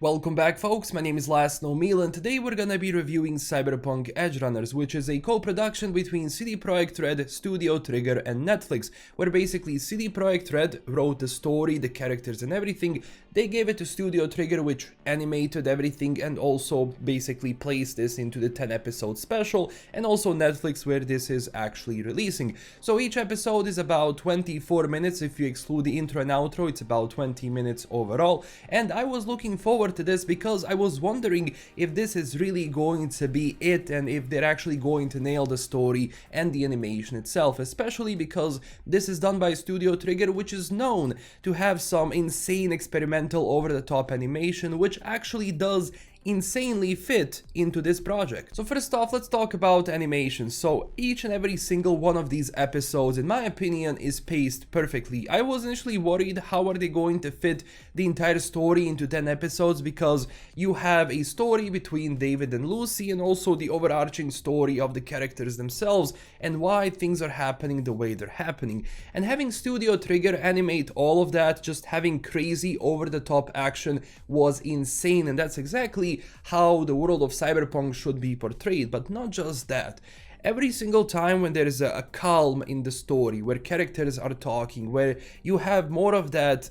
Welcome back folks, my name is LastKnownMeal and today we're gonna be reviewing Cyberpunk Edgerunners, which is a co-production between CD Projekt Red, Studio Trigger and Netflix, where basically CD Projekt Red wrote the story, the characters and everything. They gave it to Studio Trigger, which animated everything and also basically placed this into the 10 episode special, and also Netflix, where this is actually releasing. So each episode is about 24 minutes, if you exclude the intro and outro, it's about 20 minutes overall, and I was looking forward to this because I was wondering if this is really going to be it and if they're actually going to nail the story and the animation itself, especially because this is done by Studio Trigger, which is known to have some insane experimental over-the-top animation, which actually does insanely fit into this project. So first off, let's talk about animation. So each and every single one of these episodes, in my opinion, is paced perfectly. I was initially worried how are they going to fit the entire story into 10 episodes, because you have a story between David and Lucy and also the overarching story of the characters themselves and why things are happening the way they're happening. And having Studio Trigger animate all of that, just having crazy over-the-top action, was insane, and that's exactly how the world of Cyberpunk should be portrayed. But not just that. Every single time when there is a calm in the story, where characters are talking, where you have more of that,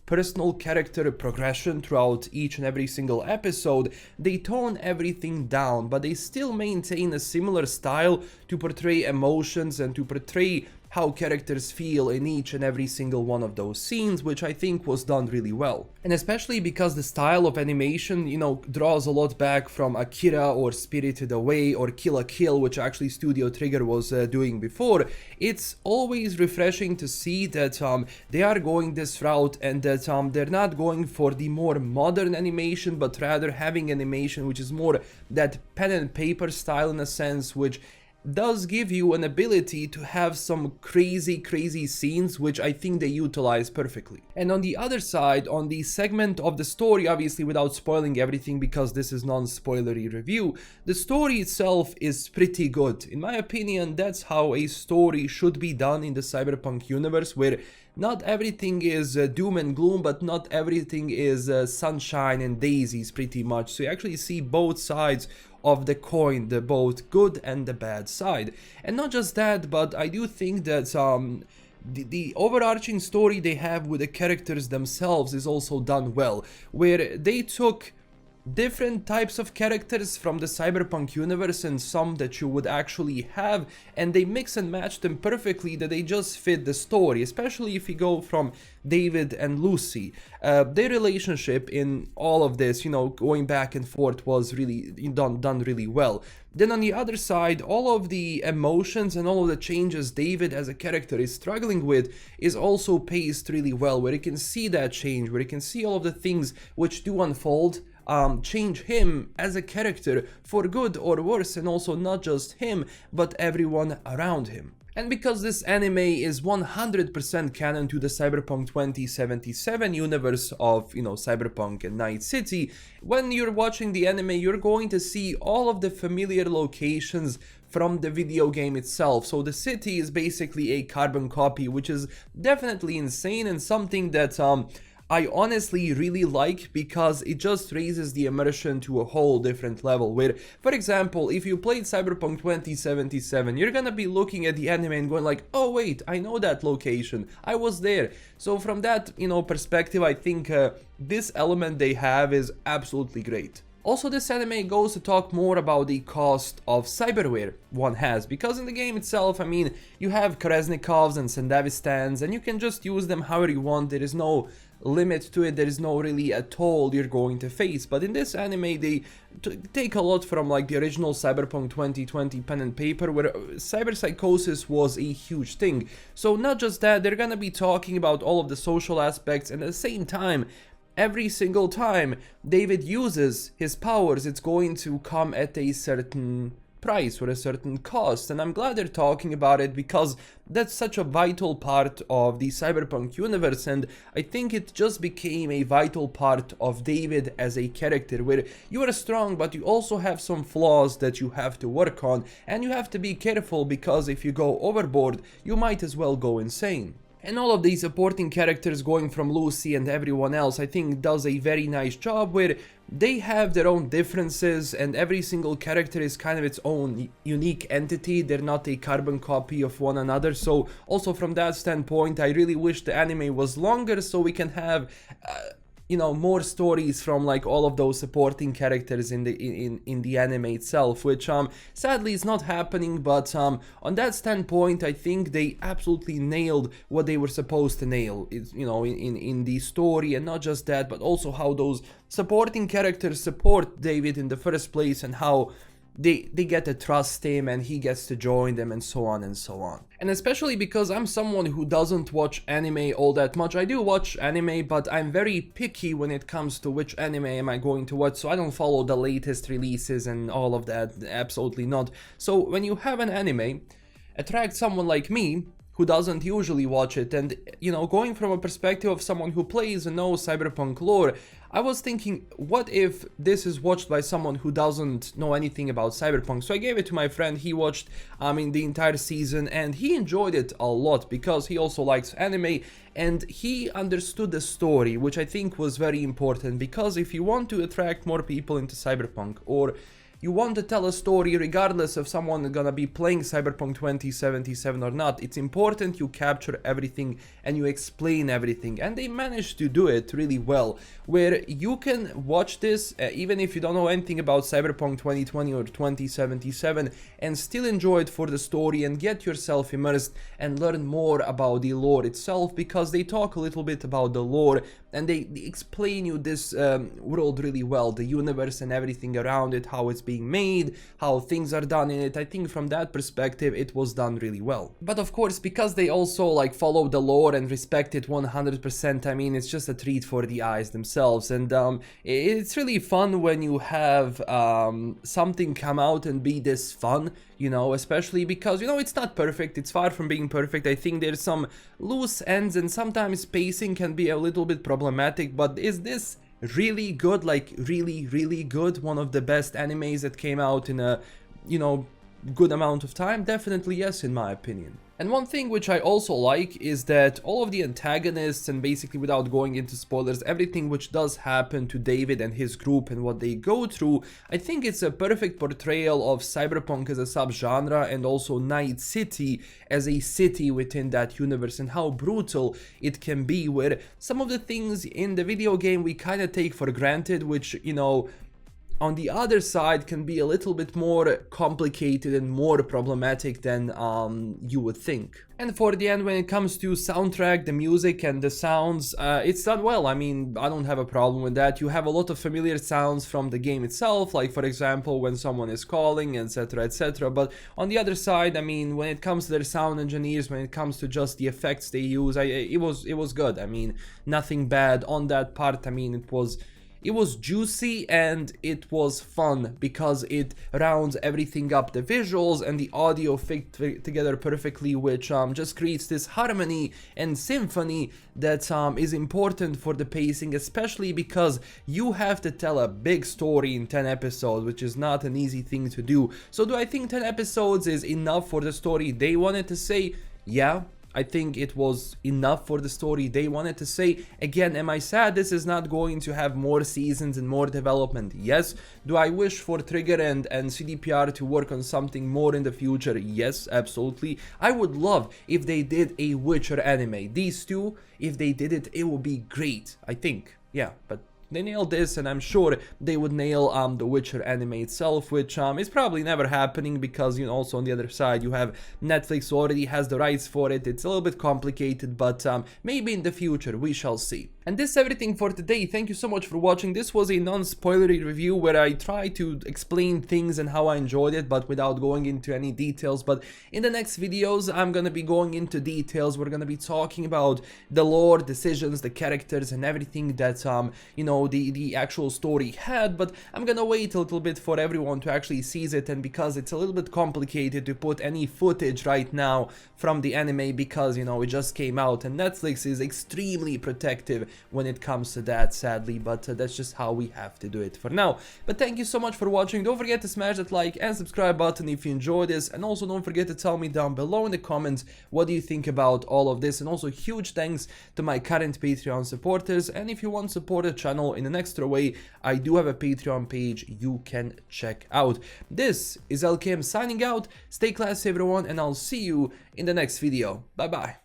personal character progression throughout each and every single episode, they tone everything down, but they still maintain a similar style to portray emotions and to portray how characters feel in each and every single one of those scenes, which I think was done really well. And especially because the style of animation, draws a lot back from Akira or Spirited Away or Kill la Kill, which actually Studio Trigger was doing before. It's always refreshing to see that they are going this route and that they're not going for the more modern animation, but rather having animation which is more that pen and paper style in a sense, which does give you an ability to have some crazy scenes, which I think they utilize perfectly. And on the other side, on the segment of the story, obviously without spoiling everything because this is non-spoilery review, the story itself is pretty good. In my opinion, that's how a story should be done in the Cyberpunk universe, where not everything is doom and gloom, but not everything is sunshine and daisies pretty much. So you actually see both sides of the coin, the both good and the bad side. And not just that, but I do think that the overarching story they have with the characters themselves is also done well, where they took different types of characters from the Cyberpunk universe and some that you would actually have, and they mix and match them perfectly that they just fit the story, especially if you go from David and Lucy. Their relationship in all of this, going back and forth, was really done really well. Then on the other side, all of the emotions and all of the changes David as a character is struggling with is also paced really well, where you can see that change, where you can see all of the things which do unfold, change him as a character for good or worse, and also not just him, but everyone around him. And because this anime is 100% canon to the Cyberpunk 2077 universe of, Cyberpunk and Night City, when you're watching the anime, you're going to see all of the familiar locations from the video game itself. So the city is basically a carbon copy, which is definitely insane and something that I honestly really like, because it just raises the immersion to a whole different level, where, for example, if you played Cyberpunk 2077, you're gonna be looking at the anime and going like, oh wait, I know that location, I was there. So from that, perspective, I think this element they have is absolutely great. Also, this anime goes to talk more about the cost of cyberware one has, because in the game itself, you have Krasnikovs and Sandavistans, and you can just use them however you want. There is no limit to it, there is no really a toll you're going to face. But in this anime, they take a lot from like the original Cyberpunk 2020 pen and paper, where cyberpsychosis was a huge thing. So not just that, they're gonna be talking about all of the social aspects, and at the same time, every single time David uses his powers, it's going to come at a certain price or a certain cost, and I'm glad they're talking about it, because that's such a vital part of the Cyberpunk universe, and I think it just became a vital part of David as a character, where you are strong but you also have some flaws that you have to work on, and you have to be careful, because if you go overboard you might as well go insane. And all of these supporting characters, going from Lucy and everyone else, I think does a very nice job where they have their own differences and every single character is kind of its own unique entity. They're not a carbon copy of one another. So also from that standpoint, I really wish the anime was longer so we can have you know, more stories from like all of those supporting characters in the anime itself, which sadly is not happening. But on that standpoint, I think they absolutely nailed what they were supposed to nail. It's, you know, in the story, and not just that, but also how those supporting characters support David in the first place, and how they get to trust him and he gets to join them, and so on and so on. And especially because I'm someone who doesn't watch anime all that much. I do watch anime, but I'm very picky when it comes to which anime am I going to watch, so I don't follow the latest releases and all of that, absolutely not. So when you have an anime attract someone like me who doesn't usually watch it, and you know, going from a perspective of someone who plays and knows Cyberpunk lore, I was thinking, what if this is watched by someone who doesn't know anything about Cyberpunk? So I gave it to my friend. He watched in the entire season and he enjoyed it a lot because he also likes anime and he understood the story, which I think was very important, because if you want to attract more people into Cyberpunk, or you want to tell a story regardless of someone gonna be playing Cyberpunk 2077 or not, it's important you capture everything and you explain everything, and they managed to do it really well, where you can watch this even if you don't know anything about Cyberpunk 2020 or 2077 and still enjoy it for the story and get yourself immersed and learn more about the lore itself, because they talk a little bit about the lore and they explain you this world really well, the universe and everything around it, how it's being made, how things are done in it. I think from that perspective it was done really well. But of course, because they also like follow the lore and respect it 100%, I mean, it's just a treat for the eyes themselves. And it's really fun when you have something come out and be this fun, you know, especially because, you know, it's not perfect, it's far from being perfect. I think there's some loose ends and sometimes pacing can be a little bit problematic, but is this really good, like really good, one of the best animes that came out in a, you know, good amount of time? Definitely yes, in my opinion. And one thing which I also like is that all of the antagonists, and basically without going into spoilers, everything which does happen to David and his group and what they go through, I think it's a perfect portrayal of Cyberpunk as a subgenre, and also Night City as a city within that universe, and how brutal it can be, where some of the things in the video game we kind of take for granted, which, you know, on the other side can be a little bit more complicated and more problematic than you would think. And for the end, when it comes to soundtrack, the music and the sounds, it's done well. I mean, I don't have a problem with that. You have a lot of familiar sounds from the game itself, like for example when someone is calling, etc, etc. But on the other side, I mean, when it comes to their sound engineers, when it comes to just the effects they use, it was good. I mean, nothing bad on that part. I mean, it was juicy and it was fun because it rounds everything up. The visuals and the audio fit together perfectly, which just creates this harmony and symphony that is important for the pacing, especially because you have to tell a big story in 10 episodes, which is not an easy thing to do. So do I think 10 episodes is enough for the story they wanted to say? Yeah, I think it was enough for the story they wanted to say. Again, am I sad this is not going to have more seasons and more development? Yes. Do I wish for Trigger and CDPR to work on something more in the future? Yes, absolutely. I would love if they did a Witcher anime. These two, if they did it, it would be great, I think. Yeah, but they nailed this, and I'm sure they would nail the Witcher anime itself, which is probably never happening because, you know, also on the other side you have Netflix already has the rights for it. It's a little bit complicated, but maybe in the future we shall see. And this is everything for today. Thank you so much for watching. This was a non-spoilery review where I try to explain things and how I enjoyed it, but without going into any details. But in the next videos, I'm gonna be going into details. We're gonna be talking about the lore, decisions, the characters, and everything that, you know, the actual story had. But I'm gonna wait a little bit for everyone to actually see it, and because it's a little bit complicated to put any footage right now from the anime because, you know, it just came out and Netflix is extremely protective when it comes to that, sadly, but that's just how we have to do it for now. But thank you so much for watching. Don't forget to smash that like and subscribe button if you enjoyed this, and also don't forget to tell me down below in the comments what do you think about all of this. And also huge thanks to my current Patreon supporters, and if you want to support the channel in an extra way, I do have a Patreon page you can check out. This is LKM signing out. Stay classy everyone, and I'll see you in the next video. Bye bye.